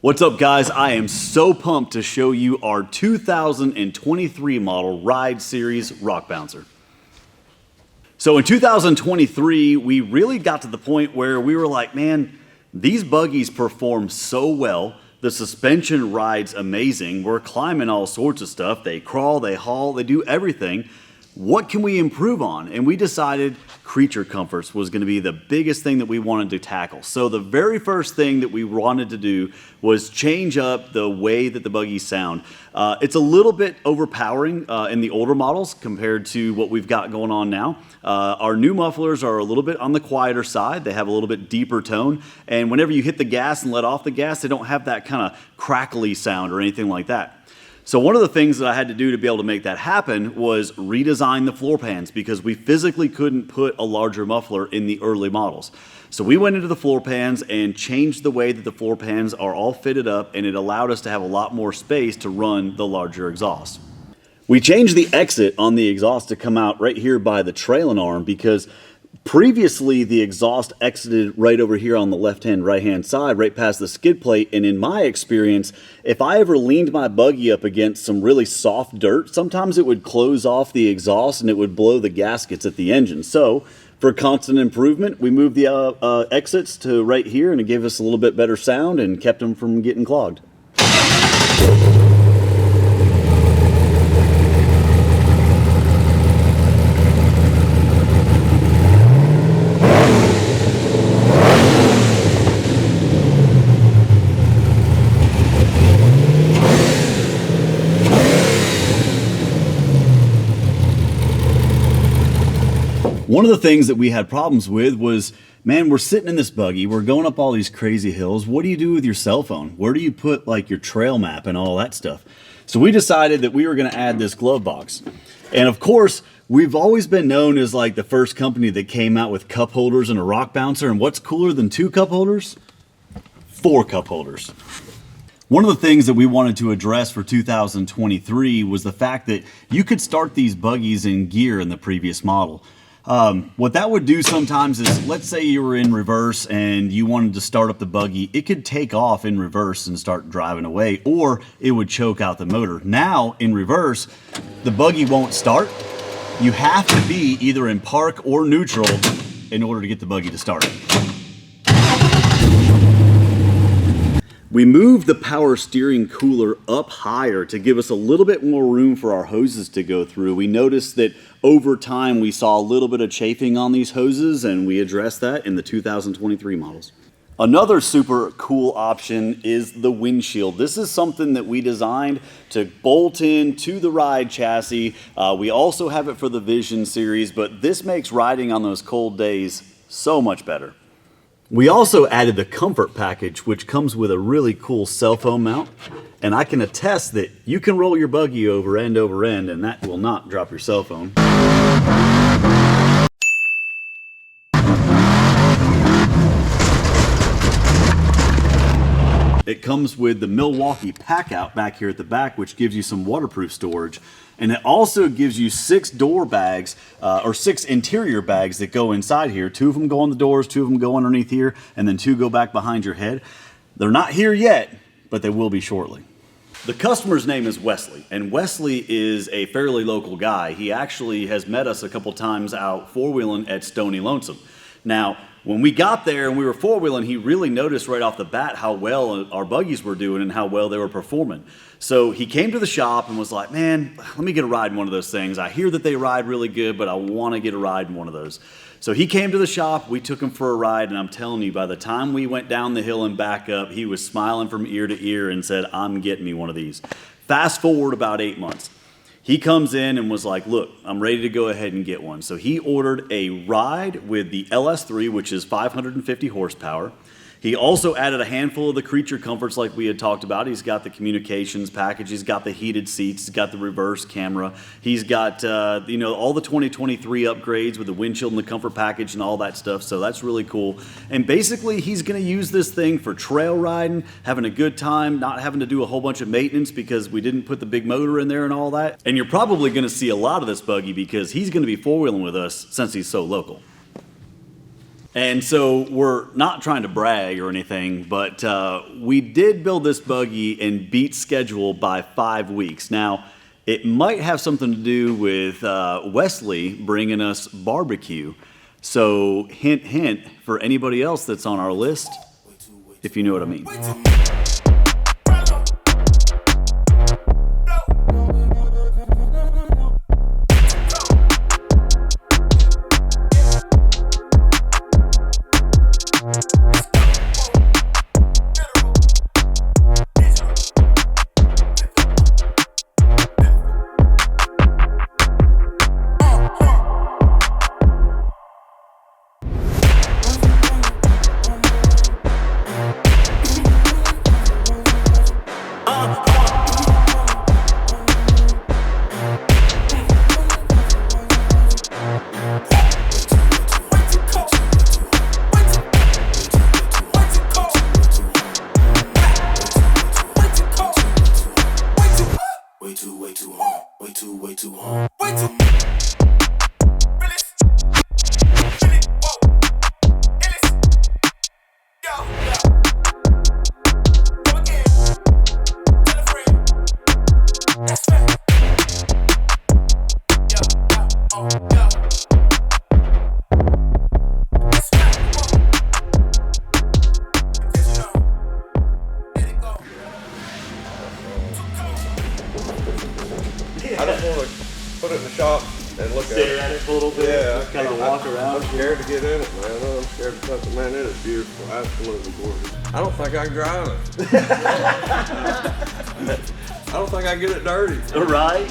What's up, guys? I am so pumped to show you our 2023 model Ride Series Rock Bouncer. So in 2023, we really got to the point where we were like, man, these buggies perform so well. The suspension rides amazing. We're climbing all sorts of stuff. They crawl, they haul, they do everything. What can we improve on? And we decided creature comforts was going to be the biggest thing that we wanted to tackle. So the very first thing that we wanted to do was change up the way that the buggies sound. It's a little bit overpowering in the older models compared to what we've got going on now. Our new mufflers are a little bit on the quieter side. They have a little bit deeper tone. And whenever you hit the gas and let off the gas, they don't have that kind of crackly sound or anything like that. So one of the things that I had to do to be able to make that happen was redesign the floor pans, because we physically couldn't put a larger muffler in the early models. So we went into the floor pans and changed the way that the floor pans are all fitted up, and it allowed us to have a lot more space to run the larger exhaust. We changed the exit on the exhaust to come out right here by the trailing arm, because previously the exhaust exited right over here on the right hand side, right past the skid plate. And in my experience, if I ever leaned my buggy up against some really soft dirt, sometimes it would close off the exhaust and it would blow the gaskets at the engine. So for constant improvement, we moved the exits to right here, and it gave us a little bit better sound and kept them from getting clogged. One of the things that we had problems with was, man, we're sitting in this buggy, we're going up all these crazy hills. What do you do with your cell phone? Where do you put like your trail map and all that stuff? So we decided that we were going to add this glove box. And of course, we've always been known as like the first company that came out with cup holders and a rock bouncer. And what's cooler than 2 cup holders? 4 cup holders. One of the things that we wanted to address for 2023 was the fact that you could start these buggies in gear in the previous model. What that would do sometimes is, let's say you were in reverse and you wanted to start up the buggy, it could take off in reverse and start driving away, or it would choke out the motor. Now in reverse, the buggy won't start. You have to be either in park or neutral in order to get the buggy to start. We moved the power steering cooler up higher to give us a little bit more room for our hoses to go through. We noticed that over time we saw a little bit of chafing on these hoses, and we addressed that in the 2023 models. Another super cool option is the windshield. This is something that we designed to bolt in to the Ride chassis. We also have it for the Vision series, but this makes riding on those cold days so much better. We also added the comfort package, which comes with a really cool cell phone mount. And I can attest that you can roll your buggy over end and that will not drop your cell phone. It comes with the Milwaukee pack out back here at the back, which gives you some waterproof storage. And it also gives you 6 door bags, or 6 interior bags that go inside here. 2 of them go on the doors, 2 of them go underneath here, and then 2 go back behind your head. They're not here yet, but they will be shortly. The customer's name is Wesley, and Wesley is a fairly local guy. He actually has met us a couple times out four-wheeling at Stony Lonesome. Now, when we got there and we were four-wheeling, he really noticed right off the bat how well our buggies were doing and how well they were performing. So he came to the shop and was like, man, let me get a ride in one of those things. I hear that they ride really good, but I want to get a ride in one of those. So he came to the shop, we took him for a ride, and I'm telling you, by the time we went down the hill and back up, he was smiling from ear to ear and said, I'm getting me one of these. Fast forward about 8 months. He comes in and was like, look, I'm ready to go ahead and get one. So he ordered a ride with the LS3, which is 550 horsepower. He also added a handful of the creature comforts like we had talked about. He's got the communications package. He's got the heated seats. He's got the reverse camera. He's got all the 2023 upgrades with the windshield and the comfort package and all that stuff. So that's really cool. And basically, he's going to use this thing for trail riding, having a good time, not having to do a whole bunch of maintenance because we didn't put the big motor in there and all that. And you're probably going to see a lot of this buggy because he's going to be four-wheeling with us since he's so local. And so we're not trying to brag or anything, but we did build this buggy and beat schedule by 5 weeks. Now, it might have something to do with Wesley bringing us barbecue. So hint, hint, for anybody else that's on our list, if you know what I mean. I don't want to put it in the shop and look Stare at it for a little bit, Yeah, just kind of walk around. I'm scared to get in it, man. I'm scared to touch it. Man, it is beautiful, absolutely gorgeous. I don't think I can drive it. I don't think I can get it dirty. All right.